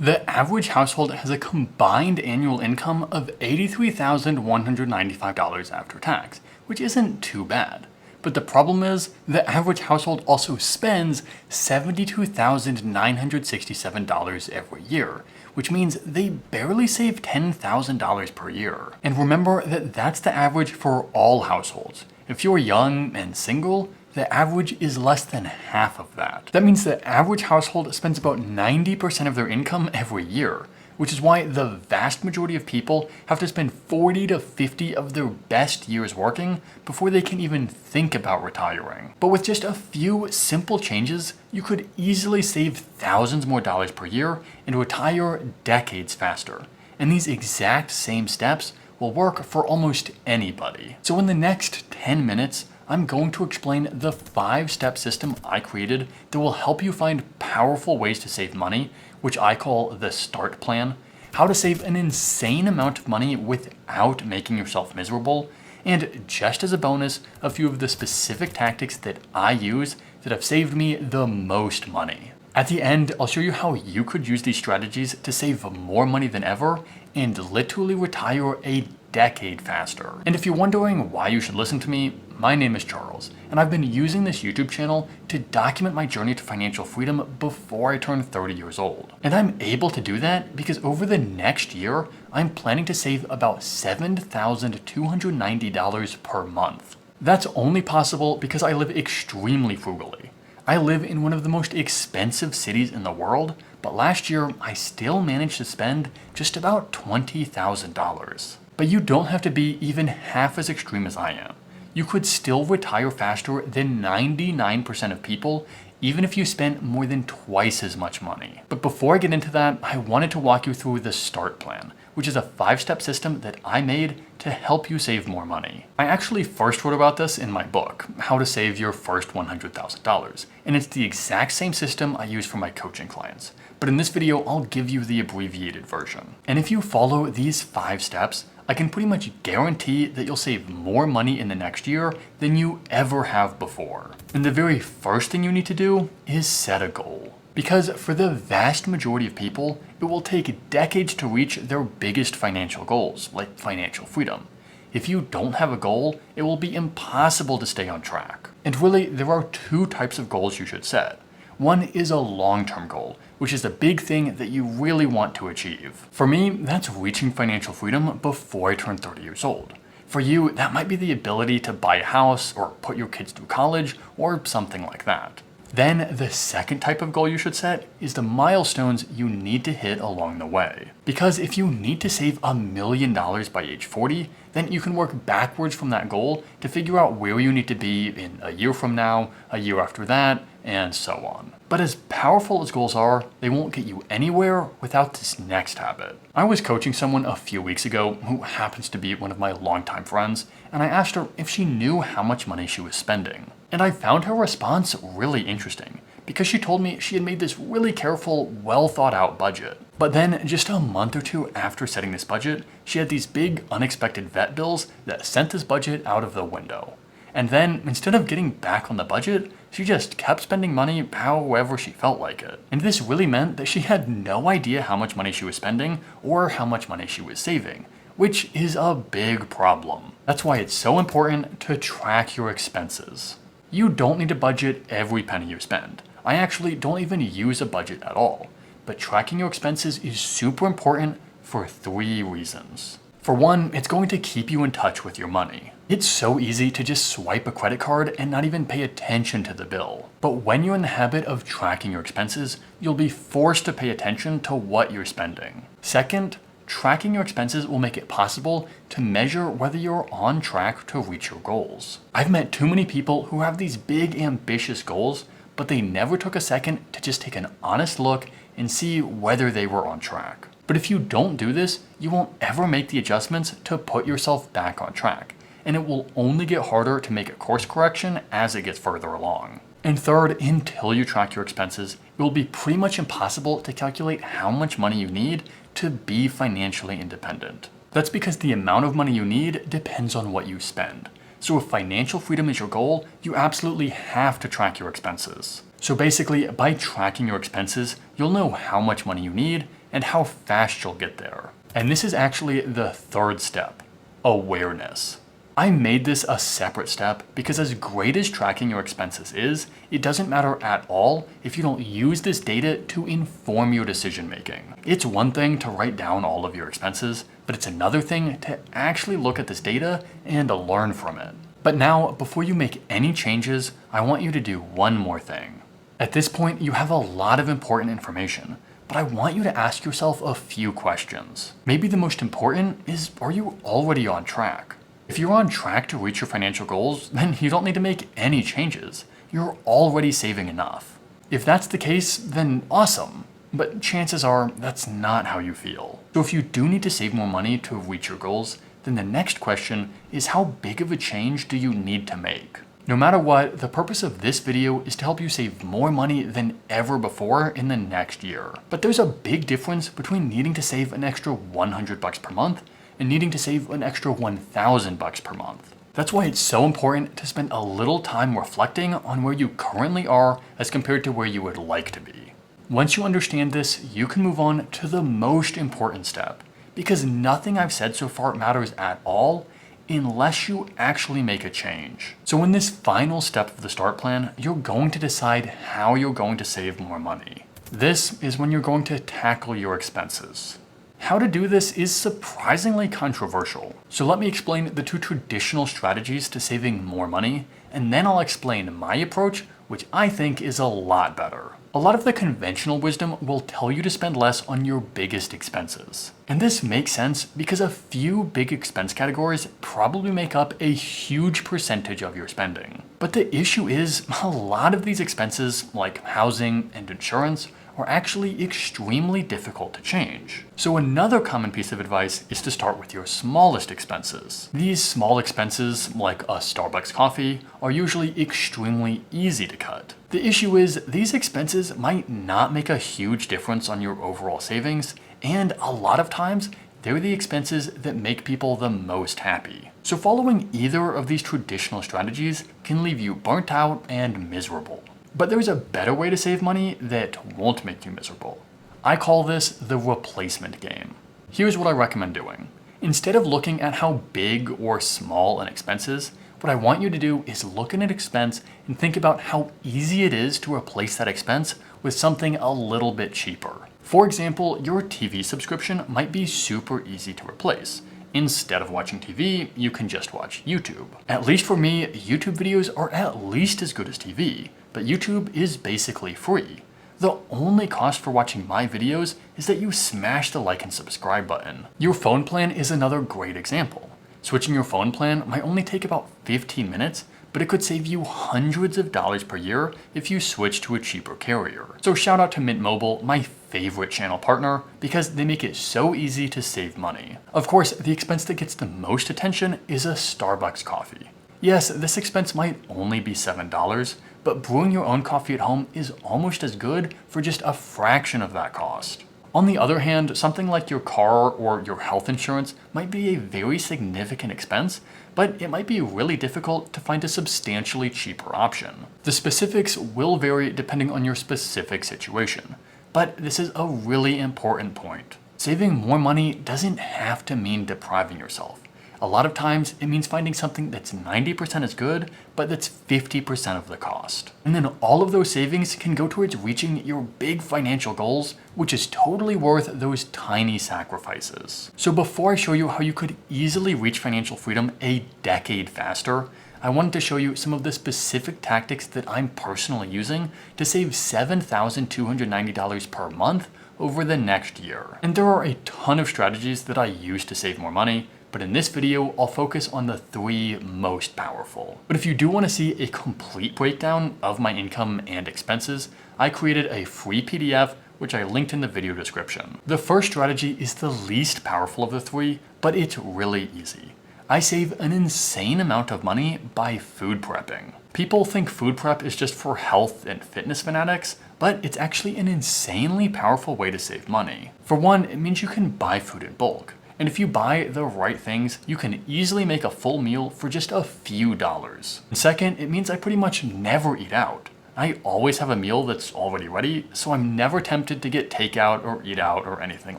The average household has a combined annual income of $83,195 after tax, which isn't too bad. But the problem is, the average household also spends $72,967 every year, which means they barely save $10,000 per year. And remember that that's the average for all households. If you're young and single, the average is less than half of that. That means the average household spends about 90% of their income every year, which is why the vast majority of people have to spend 40 to 50 of their best years working before they can even think about retiring. But with just a few simple changes, you could easily save thousands more dollars per year and retire decades faster. And these exact same steps will work for almost anybody. So in the next 10 minutes, I'm going to explain the 5-step system I created that will help you find powerful ways to save money, which I call the S.T.A.R.T plan, how to save an insane amount of money without making yourself miserable, and just as a bonus, a few of the specific tactics that I use that have saved me the most money. At the end, I'll show you how you could use these strategies to save more money than ever and literally retire a decade faster. And if you're wondering why you should listen to me, my name is Charles, and I've been using this YouTube channel to document my journey to financial freedom before I turn 30 years old. And I'm able to do that because over the next year, I'm planning to save about $7,290 per month. That's only possible because I live extremely frugally. I live in one of the most expensive cities in the world, but last year I still managed to spend just about $20,000. But you don't have to be even half as extreme as I am. You could still retire faster than 99% of people, even if you spent more than twice as much money. But before I get into that, I wanted to walk you through the S.T.A.R.T plan, which is a 5-step system that I made to help you save more money. I actually first wrote about this in my book, How to Save Your First $100,000, and it's the exact same system I use for my coaching clients. But in this video, I'll give you the abbreviated version. And if you follow these 5 steps, I can pretty much guarantee that you'll save more money in the next year than you ever have before. And the very first thing you need to do is set a goal. Because for the vast majority of people, it will take decades to reach their biggest financial goals, like financial freedom. If you don't have a goal, it will be impossible to stay on track. And really, there are 2 types of goals you should set. One is a long-term goal, which is the big thing that you really want to achieve. For me, that's reaching financial freedom before I turn 30 years old. For you, that might be the ability to buy a house or put your kids through college or something like that. Then the second type of goal you should set is the milestones you need to hit along the way. Because if you need to save $1 million by age 40, then you can work backwards from that goal to figure out where you need to be in a year from now, a year after that, and so on. But as powerful as goals are, they won't get you anywhere without this next habit. I was coaching someone a few weeks ago who happens to be one of my longtime friends, and I asked her if she knew how much money she was spending. And I found her response really interesting, because she told me she had made this really careful, well thought out budget. But then just a month or 2 after setting this budget, she had these big unexpected vet bills that sent this budget out of the window. And then, instead of getting back on the budget, she just kept spending money however she felt like it. And this really meant that she had no idea how much money she was spending or how much money she was saving, which is a big problem. That's why it's so important to track your expenses. You don't need to budget every penny you spend. I actually don't even use a budget at all. But tracking your expenses is super important for 3 reasons. For one, it's going to keep you in touch with your money. It's so easy to just swipe a credit card and not even pay attention to the bill. But when you're in the habit of tracking your expenses, you'll be forced to pay attention to what you're spending. Second, tracking your expenses will make it possible to measure whether you're on track to reach your goals. I've met too many people who have these big ambitious goals, but they never took a second to just take an honest look and see whether they were on track. But if you don't do this, you won't ever make the adjustments to put yourself back on track. And it will only get harder to make a course correction as it gets further along. And third, until you track your expenses, it will be pretty much impossible to calculate how much money you need to be financially independent. That's because the amount of money you need depends on what you spend. So if financial freedom is your goal, you absolutely have to track your expenses. So basically, by tracking your expenses, you'll know how much money you need and how fast you'll get there. And this is actually the third step, awareness. I made this a separate step because as great as tracking your expenses is, it doesn't matter at all if you don't use this data to inform your decision making. It's one thing to write down all of your expenses, but it's another thing to actually look at this data and learn from it. But now, before you make any changes, I want you to do one more thing. At this point, you have a lot of important information, but I want you to ask yourself a few questions. Maybe the most important is, are you already on track? If you're on track to reach your financial goals, then you don't need to make any changes. You're already saving enough. If that's the case, then awesome. But chances are that's not how you feel. So if you do need to save more money to reach your goals, then the next question is how big of a change do you need to make? No matter what, the purpose of this video is to help you save more money than ever before in the next year. But there's a big difference between needing to save an extra $100 per month and needing to save an extra $1,000 per month. That's why it's so important to spend a little time reflecting on where you currently are as compared to where you would like to be. Once you understand this, you can move on to the most important step, because nothing I've said so far matters at all unless you actually make a change. So in this final step of the START plan, you're going to decide how you're going to save more money. This is when you're going to tackle your expenses. How to do this is surprisingly controversial. So let me explain the two traditional strategies to saving more money, and then I'll explain my approach, which I think is a lot better. A lot of the conventional wisdom will tell you to spend less on your biggest expenses. And this makes sense because a few big expense categories probably make up a huge percentage of your spending. But the issue is, a lot of these expenses, like housing and insurance, are actually extremely difficult to change. So another common piece of advice is to start with your smallest expenses. These small expenses, like a Starbucks coffee, are usually extremely easy to cut. The issue is, these expenses might not make a huge difference on your overall savings, and a lot of times, they're the expenses that make people the most happy. So following either of these traditional strategies can leave you burnt out and miserable. But there's a better way to save money that won't make you miserable. I call this the replacement game. Here's what I recommend doing. Instead of looking at how big or small an expense is, what I want you to do is look at an expense and think about how easy it is to replace that expense with something a little bit cheaper. For example, your TV subscription might be super easy to replace. Instead of watching TV, you can just watch YouTube. At least for me, YouTube videos are at least as good as TV, but YouTube is basically free. The only cost for watching my videos is that you smash the like and subscribe button. Your phone plan is another great example. Switching your phone plan might only take about 15 minutes, but it could save you hundreds of dollars per year if you switch to a cheaper carrier. So shout out to Mint Mobile, my favorite channel partner, because they make it so easy to save money. Of course, the expense that gets the most attention is a Starbucks coffee. Yes, this expense might only be $7, but brewing your own coffee at home is almost as good for just a fraction of that cost. On the other hand, something like your car or your health insurance might be a very significant expense, but it might be really difficult to find a substantially cheaper option. The specifics will vary depending on your specific situation, but this is a really important point. Saving more money doesn't have to mean depriving yourself. A lot of times, it means finding something that's 90% as good, but that's 50% of the cost. And then all of those savings can go towards reaching your big financial goals, which is totally worth those tiny sacrifices. So before I show you how you could easily reach financial freedom a decade faster, I wanted to show you some of the specific tactics that I'm personally using to save $7,290 per month over the next year. And there are a ton of strategies that I use to save more money, but in this video, I'll focus on the 3 most powerful. But if you do want to see a complete breakdown of my income and expenses, I created a free PDF, which I linked in the video description. The first strategy is the least powerful of the 3, but it's really easy. I save an insane amount of money by food prepping. People think food prep is just for health and fitness fanatics, but it's actually an insanely powerful way to save money. For one, it means you can buy food in bulk. And if you buy the right things, you can easily make a full meal for just a few dollars. And second, it means I pretty much never eat out. I always have a meal that's already ready, so I'm never tempted to get takeout or eat out or anything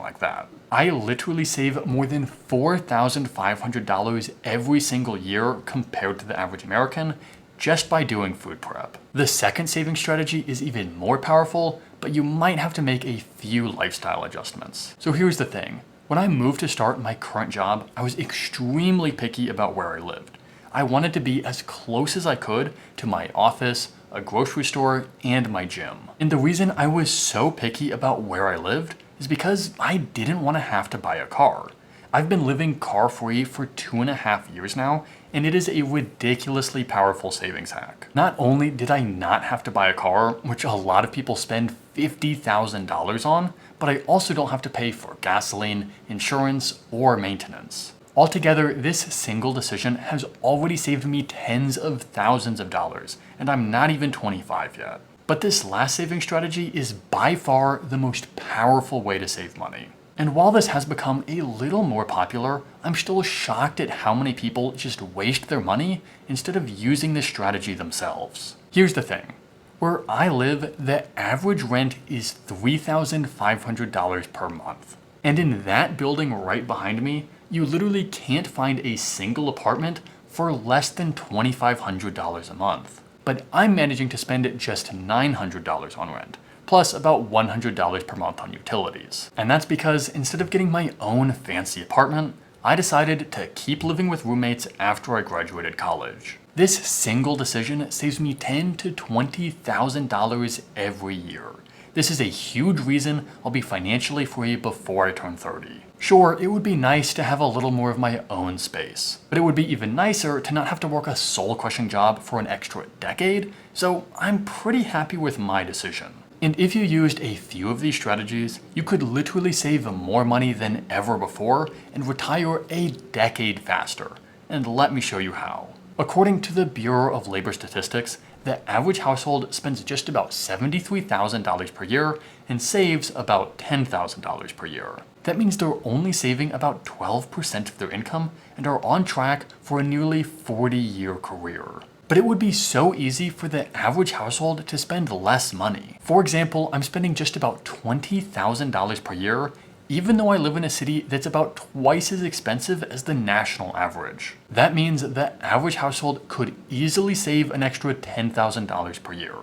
like that. I literally save more than $4,500 every single year compared to the average American just by doing food prep. The second saving strategy is even more powerful, but you might have to make a few lifestyle adjustments. So here's the thing. When I moved to start my current job, I was extremely picky about where I lived. I wanted to be as close as I could to my office, a grocery store, and my gym. And the reason I was so picky about where I lived is because I didn't want to have to buy a car. I've been living car-free for 2.5 years now, and it is a ridiculously powerful savings hack. Not only did I not have to buy a car, which a lot of people spend $50,000 on, but I also don't have to pay for gasoline, insurance, or maintenance. Altogether, this single decision has already saved me tens of thousands of dollars, and I'm not even 25 yet. But this last saving strategy is by far the most powerful way to save money. And while this has become a little more popular, I'm still shocked at how many people just waste their money instead of using this strategy themselves. Here's the thing. Where I live, the average rent is $3,500 per month. And in that building right behind me, you literally can't find a single apartment for less than $2,500 a month. But I'm managing to spend just $900 on rent, plus about $100 per month on utilities. And that's because instead of getting my own fancy apartment, I decided to keep living with roommates after I graduated college. This single decision saves me $10,000 to $20,000 every year. This is a huge reason I'll be financially free before I turn 30. Sure, it would be nice to have a little more of my own space, but it would be even nicer to not have to work a soul-crushing job for an extra decade, so I'm pretty happy with my decision. And if you used a few of these strategies, you could literally save more money than ever before and retire a decade faster. And let me show you how. According to the Bureau of Labor Statistics, the average household spends just about $73,000 per year and saves about $10,000 per year. That means they're only saving about 12% of their income and are on track for a nearly 40-year career. But it would be so easy for the average household to spend less money. For example, I'm spending just about $20,000 per year, even though I live in a city that's about twice as expensive as the national average. That means the average household could easily save an extra $10,000 per year.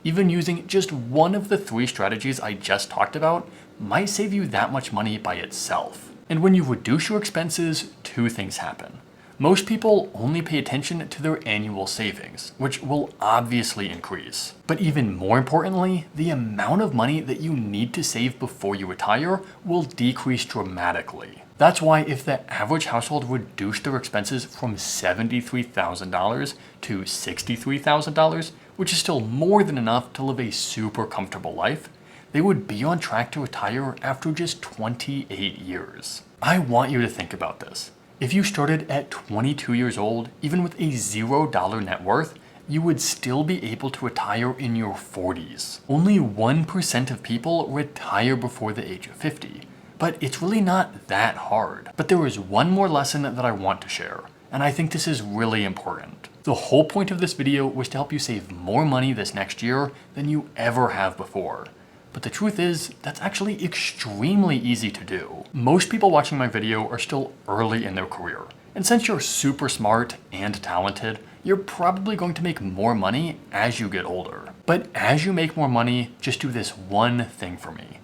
Even using just one of the 3 strategies I just talked about might save you that much money by itself. And when you reduce your expenses, 2 things happen. Most people only pay attention to their annual savings, which will obviously increase. But even more importantly, the amount of money that you need to save before you retire will decrease dramatically. That's why if the average household reduced their expenses from $73,000 to $63,000, which is still more than enough to live a super comfortable life, they would be on track to retire after just 28 years. I want you to think about this. If you started at 22 years old, even with a $0 net worth, you would still be able to retire in your 40s. Only 1% of people retire before the age of 50, but it's really not that hard. But there is one more lesson that I want to share, and I think this is really important. The whole point of this video was to help you save more money this next year than you ever have before. But the truth is, that's actually extremely easy to do. Most people watching my video are still early in their career. And since you're super smart and talented, you're probably going to make more money as you get older. But as you make more money, just do this one thing for me.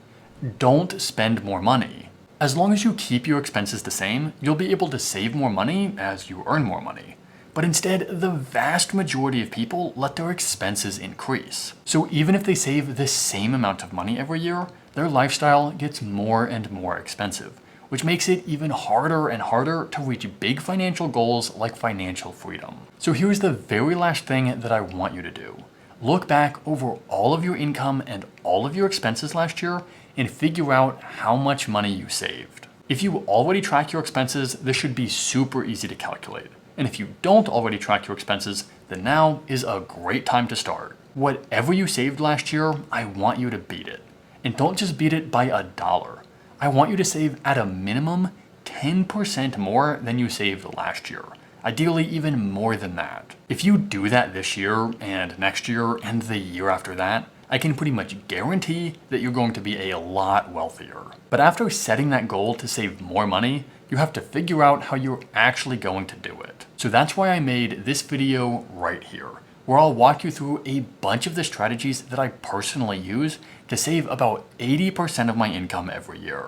Don't spend more money. As long as you keep your expenses the same, you'll be able to save more money as you earn more money. But instead, the vast majority of people let their expenses increase. So even if they save the same amount of money every year, their lifestyle gets more and more expensive, which makes it even harder and harder to reach big financial goals like financial freedom. So here's the very last thing that I want you to do. Look back over all of your income and all of your expenses last year and figure out how much money you saved. If you already track your expenses, this should be super easy to calculate. And if you don't already track your expenses, then now is a great time to start. Whatever you saved last year, I want you to beat it. And don't just beat it by $1. I want you to save at a minimum 10% more than you saved last year. Ideally, even more than that. If you do that this year and next year and the year after that, I can pretty much guarantee that you're going to be a lot wealthier. But after setting that goal to save more money, you have to figure out how you're actually going to do it. So that's why I made this video right here, where I'll walk you through a bunch of the strategies that I personally use to save about 80% of my income every year.